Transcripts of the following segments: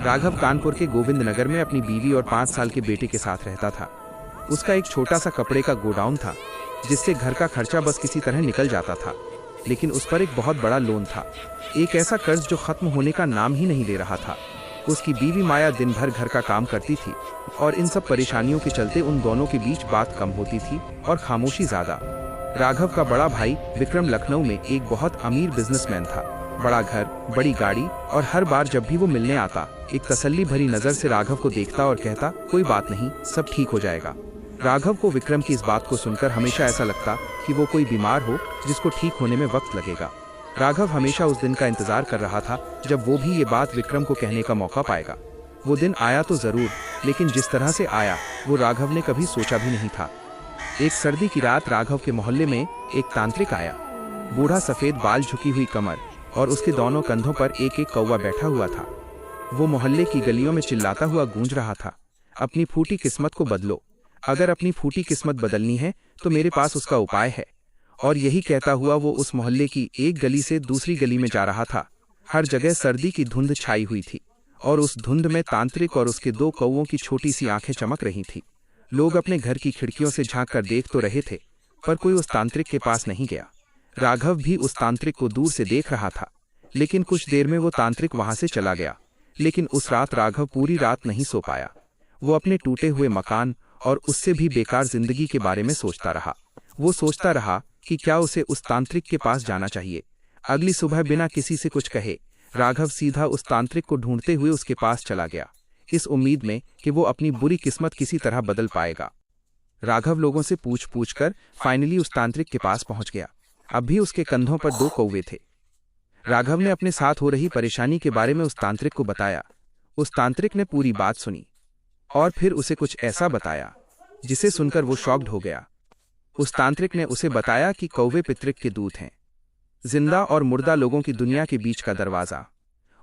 राघव कानपुर के गोविंद नगर में अपनी बीवी और 5 साल के बेटे के साथ रहता था। उसका एक छोटा सा कपड़े का गोडाउन था जिससे घर का खर्चा बस किसी तरह निकल जाता था, लेकिन उस पर एक बहुत बड़ा लोन था, एक ऐसा कर्ज जो खत्म होने का नाम ही नहीं ले रहा था। उसकी बीवी माया दिन भर घर का काम करती थी और इन सब परेशानियों के चलते उन दोनों के बीच बात कम होती थी और खामोशी ज्यादा। राघव का बड़ा भाई विक्रम लखनऊ में एक बहुत अमीर बिजनेसमैन था। बड़ा घर, बड़ी गाड़ी, और हर बार जब भी वो मिलने आता एक तसल्ली भरी नजर से राघव को देखता और कहता, कोई बात नहीं, सब ठीक हो जाएगा। राघव को विक्रम की इस बात को सुनकर हमेशा ऐसा लगता कि वो कोई बीमार हो जिसको ठीक होने में वक्त लगेगा। राघव हमेशा उस दिन का इंतजार कर रहा था जब वो भी ये बात विक्रम को कहने का मौका पाएगा। वो दिन आया तो जरूर, लेकिन जिस तरह से आया वो राघव ने कभी सोचा भी नहीं था। एक सर्दी की रात राघव के मोहल्ले में एक तांत्रिक आया। बूढ़ा, सफेद बाल, झुकी हुई कमर, और उसके दोनों कंधों पर एक एक कौवा बैठा हुआ था। वो मोहल्ले की गलियों में चिल्लाता हुआ गूंज रहा था, अपनी फूटी किस्मत को बदलो, अगर अपनी फूटी किस्मत बदलनी है तो मेरे पास उसका उपाय है। और यही कहता हुआ वो उस मोहल्ले की एक गली से दूसरी गली में जा रहा था। हर जगह सर्दी की धुंध छाई हुई थी और उस धुंध में तांत्रिक और उसके 2 कौवों की छोटी सी आंखें चमक रही थी। लोग अपने घर की खिड़कियों से झांक कर देख तो रहे थे, पर कोई उस तांत्रिक के पास नहीं गया। राघव भी उस तांत्रिक को दूर से देख रहा था, लेकिन कुछ देर में वो तांत्रिक वहां से चला गया। लेकिन उस रात राघव पूरी रात नहीं सो पाया। वो अपने टूटे हुए मकान और उससे भी बेकार जिंदगी के बारे में सोचता रहा। वो सोचता रहा कि क्या उसे उस तांत्रिक के पास जाना चाहिए। अगली सुबह बिना किसी से कुछ कहे राघव सीधा उस तांत्रिक को ढूंढते हुए उसके पास चला गया, इस उम्मीद में कि वो अपनी बुरी किस्मत किसी तरह बदल पाएगा। राघव लोगों से पूछ पूछ कर फाइनली उस तांत्रिक के पास पहुंच गया। अब भी उसके कंधों पर 2 कौवे थे। राघव ने अपने साथ हो रही परेशानी के बारे में उस तांत्रिक को बताया। उस तांत्रिक ने पूरी बात सुनी और फिर उसे कुछ ऐसा बताया जिसे सुनकर वो शॉक्ड हो गया। उस तांत्रिक ने उसे बताया कि कौवे पितृक के दूत हैं, जिंदा और मुर्दा लोगों की दुनिया के बीच का दरवाजा,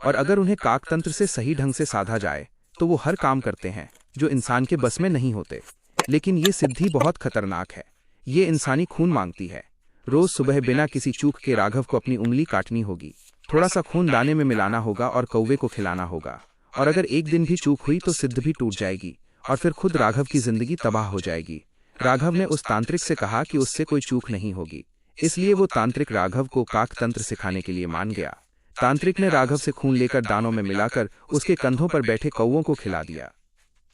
और अगर उन्हें काकतंत्र से सही ढंग से साधा जाए तो वो हर काम करते हैं जो इंसान के बस में नहीं होते। लेकिन ये सिद्धि बहुत खतरनाक है, ये इंसानी खून मांगती है। रोज सुबह बिना किसी चूक के राघव को अपनी उंगली काटनी होगी, थोड़ा सा खून दाने में मिलाना होगा और कौवे को खिलाना होगा, और अगर एक दिन भी चूक हुई तो सिद्ध भी टूट जाएगी और फिर खुद राघव की जिंदगी तबाह हो जाएगी। राघव ने उस तांत्रिक से कहा कि उससे कोई चूक नहीं होगी, इसलिए वो तांत्रिक राघव को काकतंत्र सिखाने के लिए मान गया। तांत्रिक ने राघव से खून लेकर दानों में मिलाकर उसके कंधों पर बैठे कौवों को खिला दिया।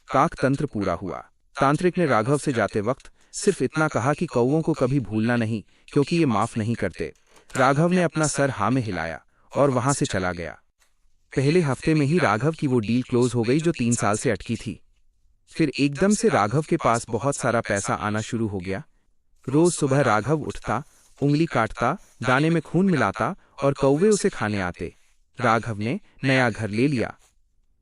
काकतंत्र पूरा हुआ। तांत्रिक ने राघव से जाते वक्त सिर्फ इतना कहा कि कौवों को कभी भूलना नहीं, क्योंकि ये माफ नहीं करते। राघव ने अपना सर हाँ में हिलाया और वहां से चला गया। पहले हफ्ते में ही राघव की वो डील क्लोज हो गई जो 3 साल से अटकी थी। फिर एकदम से राघव के पास बहुत सारा पैसा आना शुरू हो गया। रोज सुबह राघव उठता, उंगली काटता, दाने में खून मिलाता और कौवे उसे खाने आते। राघव ने नया घर ले लिया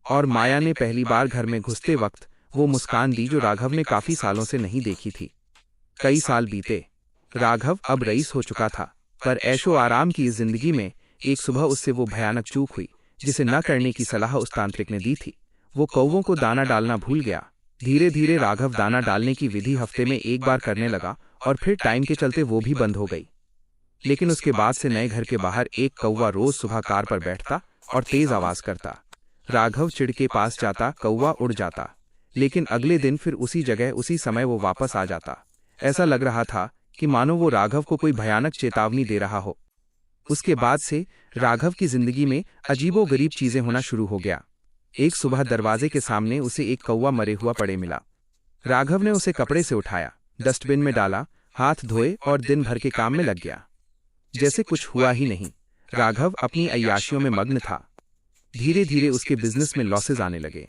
और माया ने पहली बार घर में घुसते वक्त वो मुस्कान दी जो राघव ने काफी सालों से नहीं देखी थी। कई साल बीते। राघव अब रईस हो चुका था, पर ऐशो आराम की इस जिंदगी में एक सुबह उससे वो भयानक चूक हुई जिसे न करने की सलाह उस तांत्रिक ने दी थी। वो कौवों को दाना डालना भूल गया। धीरे धीरे राघव दाना डालने की विधि हफ्ते में एक बार करने लगा और फिर टाइम के चलते वो भी बंद हो गई। लेकिन उसके बाद से नए घर के बाहर एक कौवा रोज सुबह कार पर बैठता और तेज आवाज करता। राघव चिढ़ के पास जाता, कौवा उड़ जाता, लेकिन अगले दिन फिर उसी जगह उसी समय वो वापस आ जाता। ऐसा लग रहा था कि मानो वो राघव को कोई भयानक चेतावनी दे रहा हो। उसके बाद से राघव की जिंदगी में अजीबोगरीब चीजें होना शुरू हो गया। एक सुबह दरवाजे के सामने उसे एक कौवा मरे हुआ पड़े मिला। राघव ने उसे कपड़े से उठाया, डस्टबिन में डाला, हाथ धोए और दिन भर के काम में लग गया जैसे कुछ हुआ ही नहीं। राघव अपनी अय्याशियों में मग्न था। धीरे धीरे उसके बिजनेस में लॉसेस आने लगे।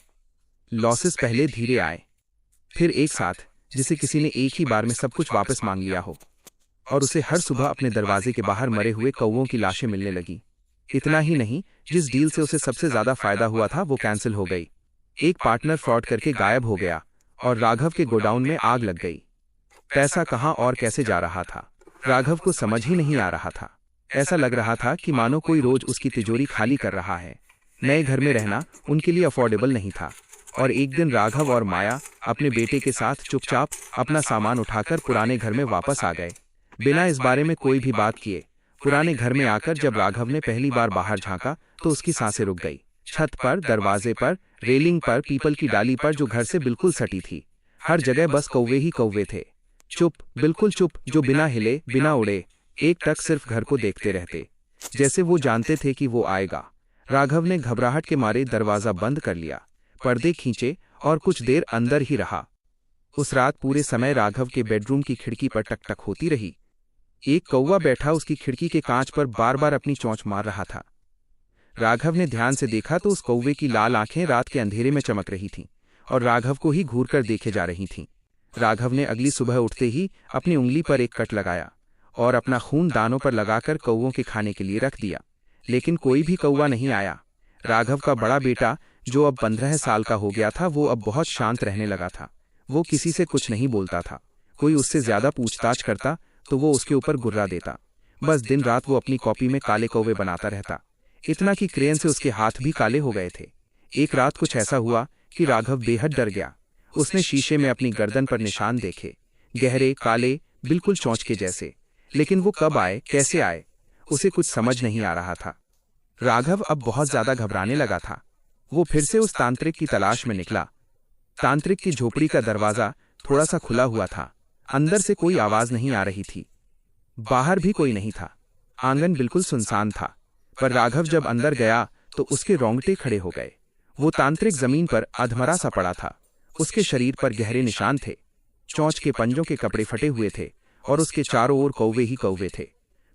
लॉसेस पहले धीरे आए, फिर एक साथ, जिसे किसी ने एक ही बार में सब कुछ वापस मांग लिया हो, और उसे हर सुबह अपने दरवाजे के बाहर मरे हुए कौवों की लाशें मिलने लगी। इतना ही नहीं, जिस डील से उसे सबसे ज्यादा फायदा हुआ था वो कैंसिल हो गई। एक पार्टनर फ्रॉड करके गायब हो गया और राघव के गोडाउन में आग लग गई। पैसा कहां और कैसे जा रहा था राघव को समझ ही नहीं आ रहा था। ऐसा लग रहा था कि मानो कोई रोज उसकी तिजोरी खाली कर रहा है। नए घर में रहना उनके लिए अफोर्डेबल नहीं था और एक दिन राघव और माया अपने बेटे के साथ चुपचाप अपना सामान उठाकर पुराने घर में वापस आ गए, बिना इस बारे में कोई भी बात किए। पुराने घर में आकर जब राघव ने पहली बार बाहर झांका तो उसकी सांसें रुक गई। छत पर, दरवाजे पर, रेलिंग पर, पीपल की डाली पर जो घर से बिल्कुल सटी थी। हर जगह बस कौवे ही कौवे थे। चुप, बिल्कुल चुप, जो बिना हिले, बिना उड़े, एक टक सिर्फ घर को देखते रहते, जैसे वो जानते थे कि वो आएगा। राघव ने घबराहट के मारे दरवाजा बंद कर लिया, पर्दे खींचे और कुछ देर अंदर ही रहा। उस रात पूरे समय राघव के बेडरूम की खिड़की पर टकटक होती रही। एक कौवा बैठा उसकी खिड़की के कांच पर बार बार अपनी चोंच मार रहा था। राघव ने ध्यान से देखा तो उस कौवे की लाल आंखें रात के अंधेरे में चमक रही थीं और राघव को ही घूर कर देखे जा रही थीं। राघव ने अगली सुबह उठते ही अपनी उंगली पर एक कट लगाया और अपना खून दानों पर लगाकर कौवों के खाने के लिए रख दिया, लेकिन कोई भी कौवा नहीं आया। राघव का बड़ा बेटा, जो अब 15 साल का हो गया था, वो अब बहुत शांत रहने लगा था। वो किसी से कुछ नहीं बोलता था। कोई उससे ज्यादा पूछताछ करता तो वो उसके ऊपर गुर्रा देता। बस दिन रात वो अपनी कॉपी में काले कौवे बनाता रहता, इतना कि क्रेन से उसके हाथ भी काले हो गए थे। एक रात कुछ ऐसा हुआ कि राघव बेहद डर गया। उसने शीशे में अपनी गर्दन पर निशान देखे, गहरे, काले, बिल्कुल चोंच के जैसे। लेकिन वो कब आए, कैसे आए, उसे कुछ समझ नहीं आ रहा था। राघव अब बहुत ज्यादा घबराने लगा था। वो फिर से उस तांत्रिक की तलाश में निकला। तांत्रिक की झोपड़ी का दरवाजा थोड़ा सा खुला हुआ था। अंदर से कोई आवाज नहीं आ रही थी, बाहर भी कोई नहीं था। आंगन बिल्कुल सुनसान था। पर राघव जब अंदर गया तो उसके रोंगटे खड़े हो गए। वो तांत्रिक जमीन पर अधमरा सा पड़ा था। उसके शरीर पर गहरे निशान थे, चोंच के पंजों के कपड़े फटे हुए थे और उसके चारों ओर कौवे ही कौवे थे।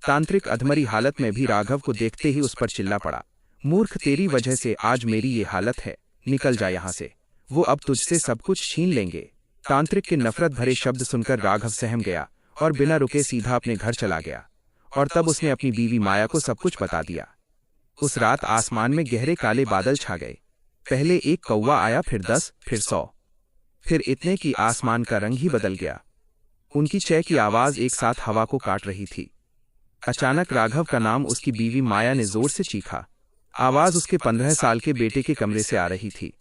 तांत्रिक अधमरी हालत में भी राघव को देखते ही उस पर चिल्ला पड़ा, मूर्ख, तेरी वजह से आज मेरी ये हालत है, निकल जा यहाँ से, वो अब तुझसे सब कुछ छीन लेंगे। तांत्रिक के नफरत भरे शब्द सुनकर राघव सहम गया और बिना रुके सीधा अपने घर चला गया। और तब उसने अपनी बीवी माया को सब कुछ बता दिया। उस रात आसमान में गहरे काले बादल छा गए। पहले एक कौवा आया, फिर 10, फिर 100, फिर इतने कि आसमान का रंग ही बदल गया। उनकी चै की आवाज एक साथ हवा को काट रही थी। अचानक राघव का नाम उसकी बीवी माया ने जोर से चीखा। आवाज उसके 15 साल के बेटे के कमरे से आ रही थी।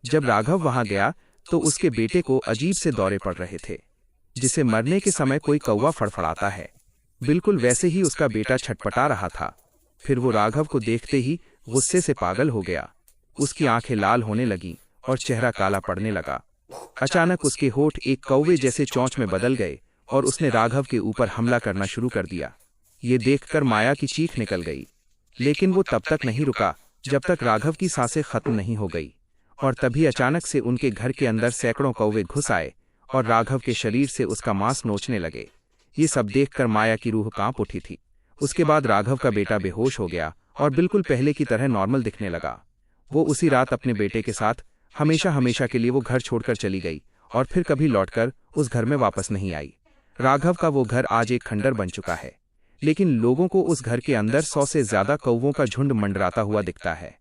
जब राघव वहां गया तो उसके बेटे को अजीब से दौरे पड़ रहे थे, जिसे मरने के समय कोई कौवा फड़फड़ाता है। बिल्कुल वैसे ही उसका बेटा छटपटा रहा था। फिर वो राघव को देखते ही गुस्से से पागल हो गया। उसकी आंखें लाल होने लगीं और चेहरा काला पड़ने लगा। अचानक उसके होठ एक कौवे जैसे चोंच में बदल गए और उसने राघव के ऊपर हमला करना शुरू कर दिया। ये देखकर माया की चीख निकल गई, लेकिन वो तब तक नहीं रुका जब तक राघव की सांसें खत्म नहीं हो गई। और तभी अचानक से उनके घर के अंदर सैकड़ों कौवे घुस आए और राघव के शरीर से उसका मांस नोचने लगे। ये सब देखकर माया की रूह कांप उठी थी। उसके बाद राघव का बेटा बेहोश हो गया और बिल्कुल पहले की तरह नॉर्मल दिखने लगा। वो उसी रात अपने बेटे के साथ हमेशा हमेशा के लिए वो घर छोड़कर चली गई और फिर कभी लौटकर उस घर में वापस नहीं आई। राघव का वो घर आज एक खंडर बन चुका है, लेकिन लोगों को उस घर के अंदर 100 से ज्यादा कौवों का झुंड मंडराता हुआ दिखता है।